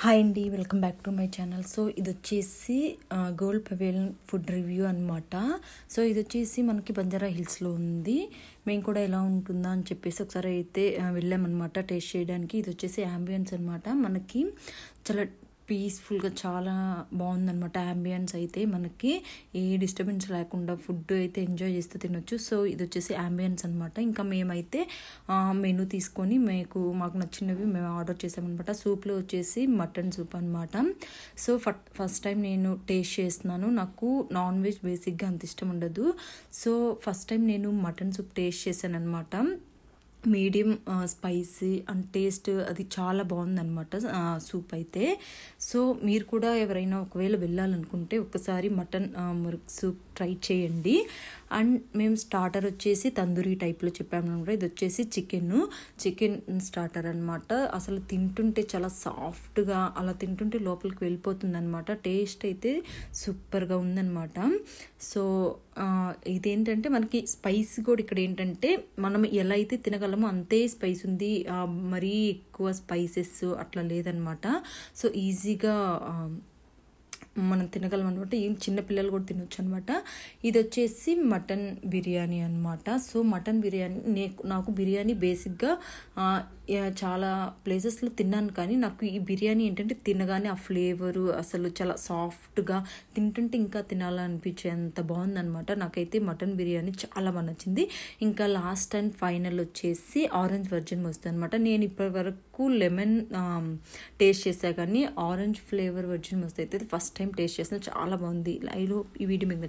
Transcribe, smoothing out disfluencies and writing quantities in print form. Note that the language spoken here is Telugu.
హాయ్ అండి, welcome back to my channel. So ఇది వచ్చేసి గోల్డ్ పెవిలియన్ ఫుడ్ రివ్యూ అనమాట. సో ఇది వచ్చేసి మనకి బంజారా హిల్స్లో ఉంది. మేము కూడా ఎలా ఉంటుందా అని చెప్పేసి ఒకసారి అయితే వెళ్ళామన్నమాట టేస్ట్ చేయడానికి. ఇది వచ్చేసి యాంబియన్స్ అనమాట. మనకి చాలా పీస్ఫుల్గా చాలా బాగుందన్నమాట. యాంబియన్స్ అయితే మనకి ఏ డిస్టర్బెన్స్ లేకుండా ఫుడ్ అయితే ఎంజాయ్ చేస్తూ తినొచ్చు. సో ఇది వచ్చేసి యాంబియన్స్ అనమాట. ఇంకా మేమైతే మెనూ తీసుకొని మాకు నచ్చినవి మేము ఆర్డర్ చేసామన్నమాట. సూప్లో వచ్చేసి మటన్ సూప్ అనమాట. సో ఫస్ట్ టైం నేను టేస్ట్ చేస్తున్నాను. నాకు నాన్ వెజ్ బేసిక్గా అంత ఇష్టం ఉండదు. సో ఫస్ట్ టైం నేను మటన్ సూప్ టేస్ట్ చేశాను అనమాట. మీడియం స్పైసీ అండ్ టేస్ట్ అది చాలా బాగుందన్నమాట సూప్ అయితే. సో మీరు కూడా ఎవరైనా ఒకవేళ వెళ్ళాలనుకుంటే ఒకసారి మటన్ మురుక్ సూప్ ట్రై చేయండి. అండ్ మేము స్టార్టర్ వచ్చేసి తందూరి టైప్లో చెప్పామన్నమాట. ఇది వచ్చేసి చికెన్ స్టార్టర్ అనమాట. అసలు తింటుంటే చాలా సాఫ్ట్గా అలా తింటుంటే లోపలికి వెళ్ళిపోతుంది అనమాట. టేస్ట్ అయితే సూపర్గా ఉందన్నమాట. సో ఇదేంటంటే మనకి స్పైస్ కూడా ఇక్కడ ఏంటంటే మనం ఎలా అయితే తినగలమో అంతే స్పైస్ ఉంది. మరీ ఎక్కువ స్పైసెస్ అట్లా లేదనమాట. సో ఈజీగా మనం తినగలం అనమాట. ఏం చిన్నపిల్లలు కూడా తినొచ్చు అనమాట. ఇది వచ్చేసి మటన్ బిర్యానీ అనమాట. సో మటన్ బిర్యానీ నాకు బిర్యానీ బేసిక్గా చాలా ప్లేసెస్లో తిన్నాను, కానీ నాకు ఈ బిర్యానీ ఏంటంటే తినగానే ఆ ఫ్లేవరు అసలు చాలా సాఫ్ట్గా తింటుంటే ఇంకా తినాలనిపించేంత బాగుందనమాట. నాకైతే మటన్ బిర్యానీ చాలా బాగా నచ్చింది. ఇంకా లాస్ట్ అండ్ ఫైనల్ వచ్చేసి ఆరెంజ్ వర్జిన్ వస్తుంది అనమాట. నేను ఇప్పటి వరకు లెమన్ టేస్ట్ చేసా, కానీ ఆరెంజ్ ఫ్లేవర్ వర్జిన్ మస్తు అయితే ఫస్ట్ టైం టేస్ట్ చేసిన చాలా బాగుంది. ఈ వీడియో మీకు